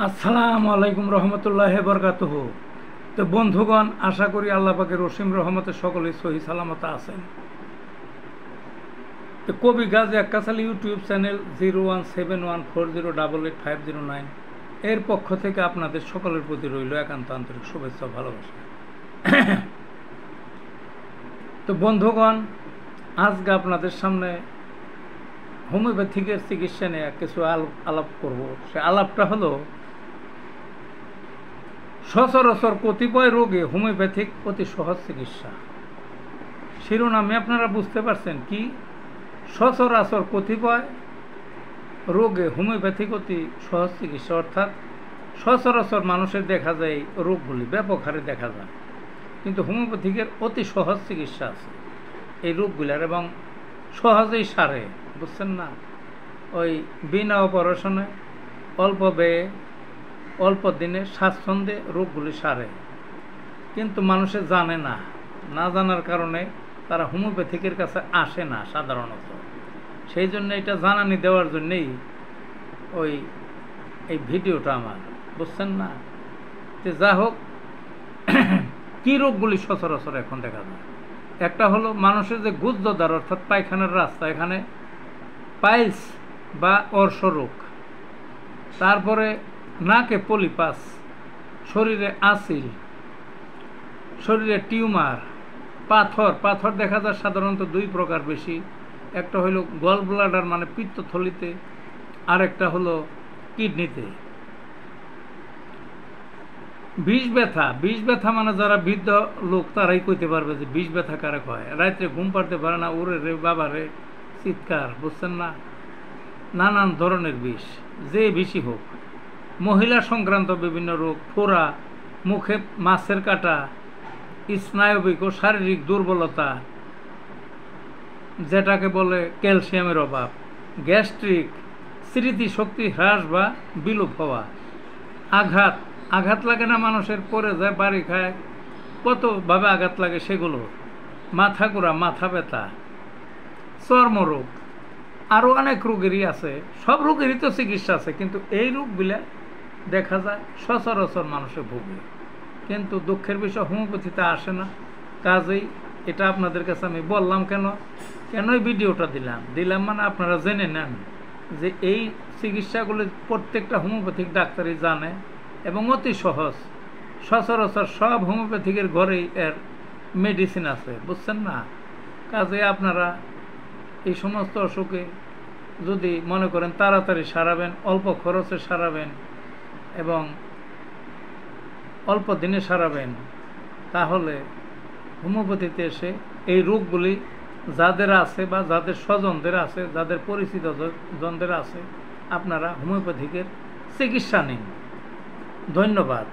আসসালামু আলাইকুম রহমতুল্লাহ বরকাতুহ। তো বন্ধুগণ, আশা করি আল্লাহ পাকের রসিম রহমতে সকলেই সহি সালামত আছেন। তো কবি গাজী আক্কাস আলী ইউটিউব চ্যানেল 017140885009 এর পক্ষ থেকে আপনাদের সকলের প্রতি রইল একান্ত আন্তরিক শুভেচ্ছা ও ভালোবাসা। তো বন্ধুগণ, আজকে আপনাদের সামনে হোমিওপ্যাথিকের চিকিৎসা নিয়ে কিছু আলাপ করব। সে আলাপটা হলো, সচরাচর কতিপয় রোগে হোমিওপ্যাথিক অতি সহজ চিকিৎসা। শিরোনামে আপনারা বুঝতে পারছেন কি? সচরাচর কতিপয় রোগে হোমিওপ্যাথিক অতি সহজ চিকিৎসা, অর্থাৎ সচরাচর মানুষের দেখা যায় এই রোগগুলি ব্যাপক হারে দেখা যায়, কিন্তু হোমিওপ্যাথিকের অতি সহজ চিকিৎসা আছে এই রোগগুলার, এবং সহজেই সারে। বুঝছেন না? ওই বিনা অপারেশনে অল্প ব্যয়ে অল্প দিনে স্বাচ্ছন্দ্যে রোগগুলি সারে, কিন্তু মানুষে জানে না। না জানার কারণে তারা হোমিওপ্যাথিকের কাছে আসে না সাধারণত। সেই জন্য এটা জানানি দেওয়ার জন্যেই এই ভিডিওটা আমার। বুঝছেন না? যে যা হোক, কী রোগগুলি সচরাচর এখন দেখা যায়? একটা হলো মানুষের যে গুহ্যদ্বার অর্থাৎ পায়খানার রাস্তা, এখানে পাইলস বা অর্শ রোগ, তারপরে নাকে পলিপাস, শরীরে আসিল, শরীরে টিউমার, পাথর দেখা যায় সাধারণত দুই প্রকার বেশি। একটা হলো গল ব্লাডার মানে পিত্তথলিতে, আর একটা হলো কিডনিতে। বিষ ব্যথা মানে যারা বৃদ্ধ লোক তারাই কইতে পারবে যে বিষ ব্যথা কারে হয়। রাত্রে ঘুম পাড়তে পারে না, ওরে রে বাবা রে চিৎকার। বুঝছেন না? নানান ধরনের বিষ, যে বিষই হোক। মহিলা সংক্রান্ত বিভিন্ন রোগ, ফোড়া, মুখে মাছের কাটা, স্নায়বিক ও শারীরিক দুর্বলতা যেটাকে বলে ক্যালসিয়ামের অভাব, গ্যাস্ট্রিক, স্মৃতিশক্তি হ্রাস বা বিলোপ হওয়া, আঘাত লাগে না মানুষের, পড়ে যায়, বাড়ি খায়, কতভাবে আঘাত লাগে সেগুলো, মাথা ঘোরা, মাথা ব্যথা, চর্মরোগ, আরও অনেক রোগেরই আছে। সব রোগেরই তো চিকিৎসা আছে, কিন্তু এই রোগগুলা দেখা যায় সচরাচর মানুষে ভোগে, কিন্তু দুঃখের বিষয় হোমিওপ্যাথিতে আসে না। কাজেই এটা আপনাদের কাছে আমি বললাম। কেন এই ভিডিওটা দিলাম মানে আপনারা জেনে নেন যে এই চিকিৎসাগুলি প্রত্যেকটা হোমিওপ্যাথিক ডাক্তারই জানে এবং অতি সহজ। সচরাচর সব হোমিওপ্যাথিকের ঘরেই এর মেডিসিন আছে। বুঝছেন না? কাজে আপনারা এই সমস্ত অসুখে যদি মনে করেন তাড়াতাড়ি সারাবেন, অল্প খরচে সারাবেন এবং অল্প দিনে সারাবেন, তাহলে হোমিওপ্যাথিতে এসে এই রোগগুলি যাদের আছে বা যাদের স্বজনদের আছে, যাদের পরিচিত জনদের আছে, আপনারা হোমিওপ্যাথিকের চিকিৎসা নিন। ধন্যবাদ।